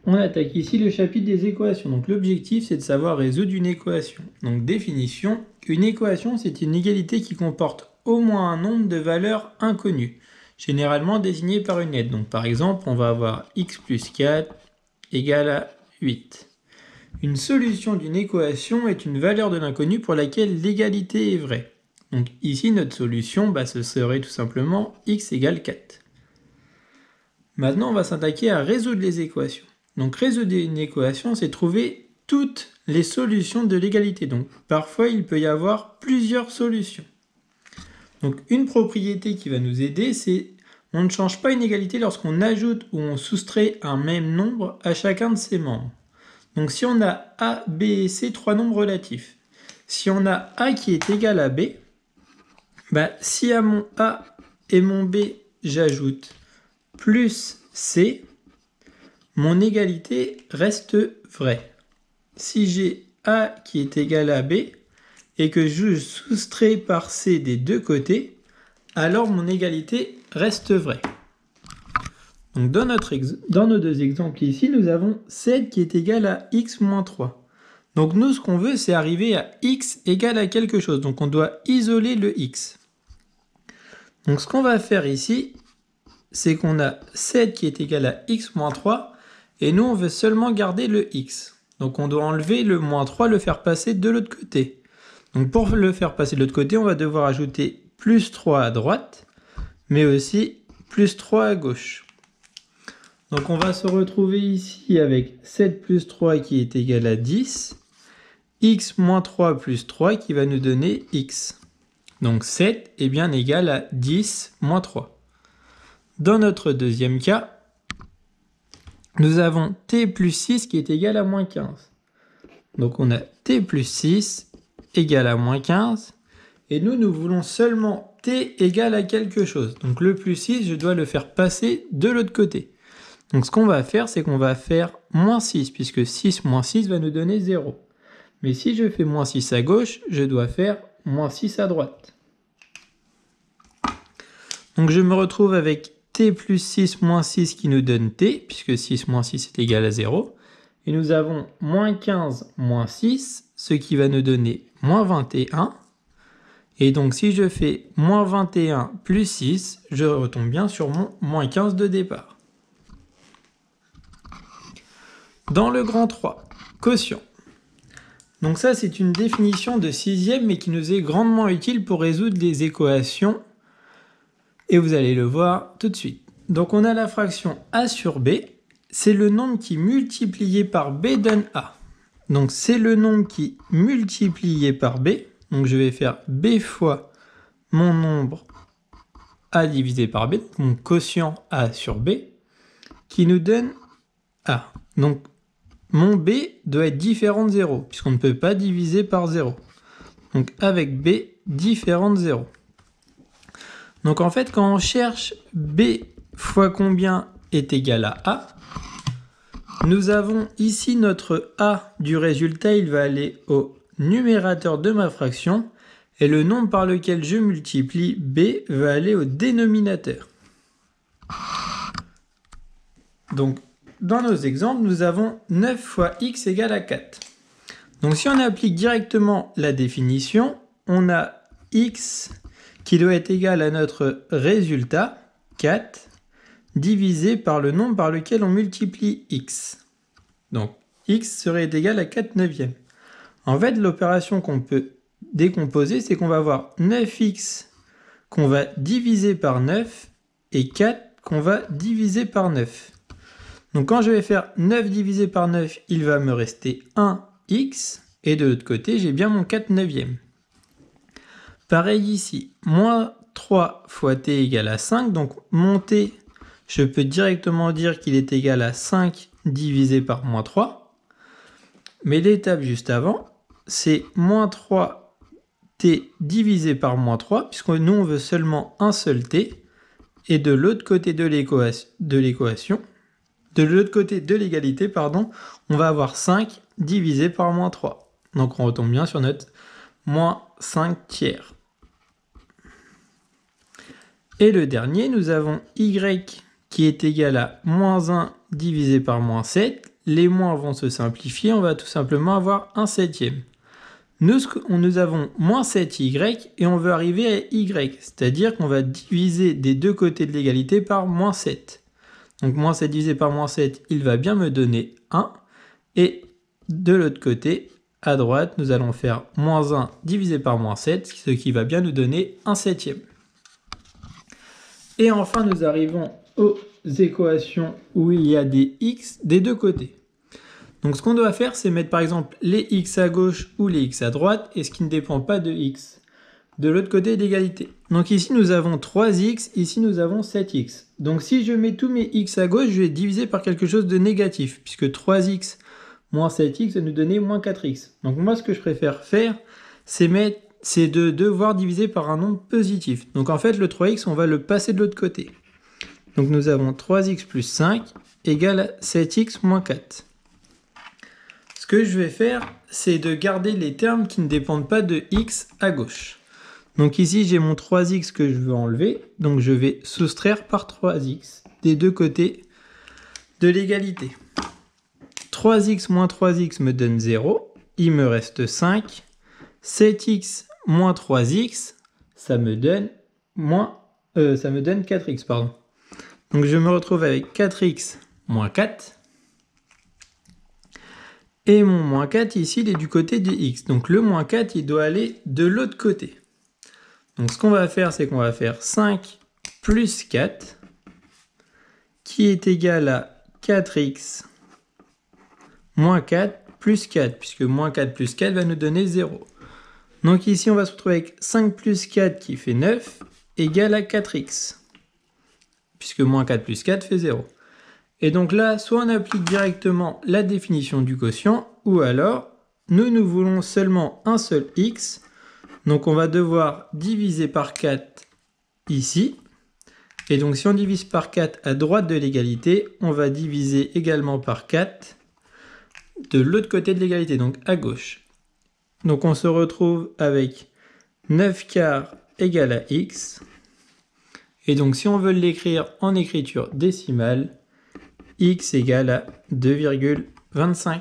on attaque ici le chapitre des équations. Donc l'objectif, c'est de savoir résoudre une équation. Donc définition, une équation, c'est une égalité qui comporte au moins un nombre de valeurs inconnues, généralement désignées par une lettre. Donc par exemple, on va avoir x plus 4 égale à 8. Une solution d'une équation est une valeur de l'inconnu pour laquelle l'égalité est vraie. Donc ici, notre solution, ce serait tout simplement x égale 4. Maintenant, on va s'attaquer à résoudre les équations. Donc résoudre une équation, c'est trouver toutes les solutions de l'égalité. Donc parfois, il peut y avoir plusieurs solutions. Donc une propriété qui va nous aider, c'est on ne change pas une égalité lorsqu'on ajoute ou on soustrait un même nombre à chacun de ses membres. Donc si on a A, B et C, trois nombres relatifs. Si on a A qui est égal à B, si à mon A et mon B, j'ajoute plus C, mon égalité reste vraie. Si j'ai A qui est égal à B et que je soustrais par C des deux côtés, alors mon égalité reste vraie. Donc dans nos deux exemples ici, nous avons 7 qui est égal à x moins 3. Donc nous, ce qu'on veut, c'est arriver à x égale à quelque chose. Donc on doit isoler le x. Donc ce qu'on va faire ici, c'est qu'on a 7 qui est égal à x moins 3, et nous, on veut seulement garder le x. Donc on doit enlever le moins 3, le faire passer de l'autre côté. Donc pour le faire passer de l'autre côté, on va devoir ajouter plus 3 à droite, mais aussi plus 3 à gauche. Donc on va se retrouver ici avec 7 plus 3 qui est égal à 10, x moins 3 plus 3 qui va nous donner x. Donc 7 est bien égal à 10 moins 3. Dans notre deuxième cas, nous avons t plus 6 qui est égal à moins 15. Donc on a t plus 6 égale à moins 15. Et nous voulons seulement t égale à quelque chose. Donc le plus 6, je dois le faire passer de l'autre côté. Donc ce qu'on va faire, c'est qu'on va faire moins 6, puisque 6 moins 6 va nous donner 0. Mais si je fais moins 6 à gauche, je dois faire moins 6 à droite. Donc je me retrouve avec t plus 6 moins 6 qui nous donne t, puisque 6 moins 6 est égal à 0. Et nous avons moins 15 moins 6, ce qui va nous donner moins 21. Et donc si je fais moins 21 plus 6, je retombe bien sur mon moins 15 de départ. Dans le grand 3, quotient. Donc ça, c'est une définition de 6e, mais qui nous est grandement utile pour résoudre des équations. Et vous allez le voir tout de suite. Donc on a la fraction a sur b. C'est le nombre qui multiplié par b donne a. Donc c'est le nombre qui multiplié par b. Donc je vais faire b fois mon nombre a divisé par b. Donc mon quotient a sur b. Qui nous donne a. Donc mon b doit être différent de 0, puisqu'on ne peut pas diviser par 0. Donc avec b différent de 0. Donc en fait, quand on cherche b fois combien est égal à a, nous avons ici notre a du résultat, il va aller au numérateur de ma fraction, et le nombre par lequel je multiplie b va aller au dénominateur. Donc dans nos exemples, nous avons 9 fois x égale à 4. Donc si on applique directement la définition, on a x qui doit être égal à notre résultat, 4, divisé par le nombre par lequel on multiplie x. Donc x serait égal à 4 neuvièmes. En fait, l'opération qu'on peut décomposer, c'est qu'on va avoir 9x qu'on va diviser par 9 et 4 qu'on va diviser par 9. Donc quand je vais faire 9 divisé par 9, il va me rester 1x. Et de l'autre côté, j'ai bien mon 4 neuvième. Pareil ici, moins 3 fois t égale à 5. Donc mon t, je peux directement dire qu'il est égal à 5 divisé par moins 3. Mais l'étape juste avant, c'est moins 3t divisé par moins 3, puisque nous, on veut seulement un seul t. Et de l'autre côté de l'équation, de l'autre côté de l'égalité, on va avoir 5 divisé par moins 3. Donc on retombe bien sur notre moins 5 tiers. Et le dernier, nous avons y qui est égal à moins 1 divisé par moins 7. les moins vont se simplifier, on va tout simplement avoir 1/7. Nous avons moins 7y et on veut arriver à y, c'est-à-dire qu'on va diviser des deux côtés de l'égalité par moins 7. Donc moins 7 divisé par moins 7, il va bien me donner 1. Et de l'autre côté, à droite, nous allons faire moins 1 divisé par moins 7, ce qui va bien nous donner 1/7. Et enfin, nous arrivons aux équations où il y a des x des deux côtés. Donc ce qu'on doit faire, c'est mettre par exemple les x à gauche ou les x à droite, et ce qui ne dépend pas de x de l'autre côté d'égalité. Donc ici, nous avons 3x, ici nous avons 7x. Donc si je mets tous mes x à gauche, je vais diviser par quelque chose de négatif, puisque 3x moins 7x va nous donner moins 4x. Donc moi, ce que je préfère faire, c'est de devoir diviser par un nombre positif. Donc en fait, le 3x, on va le passer de l'autre côté. Donc nous avons 3x plus 5 égale 7x moins 4. Ce que je vais faire, c'est de garder les termes qui ne dépendent pas de x à gauche. Donc ici, j'ai mon 3x que je veux enlever. Donc je vais soustraire par 3x des deux côtés de l'égalité. 3x moins 3x me donne 0. Il me reste 5. 7x moins 3x, ça me donne 4x. Pardon. Donc je me retrouve avec 4x moins 4. Et mon moins 4 ici, il est du côté de x. Donc le moins 4, il doit aller de l'autre côté. Donc ce qu'on va faire, c'est qu'on va faire 5 plus 4, qui est égal à 4x moins 4 plus 4, puisque moins 4 plus 4 va nous donner 0. Donc ici, on va se retrouver avec 5 plus 4 qui fait 9, égal à 4x, puisque moins 4 plus 4 fait 0. Et donc là, soit on applique directement la définition du quotient, ou alors, nous voulons seulement un seul x, donc on va devoir diviser par 4 ici. Et donc si on divise par 4 à droite de l'égalité, on va diviser également par 4 de l'autre côté de l'égalité, donc à gauche. Donc on se retrouve avec 9 quarts égale à x. Et donc si on veut l'écrire en écriture décimale, x égale à 2,25.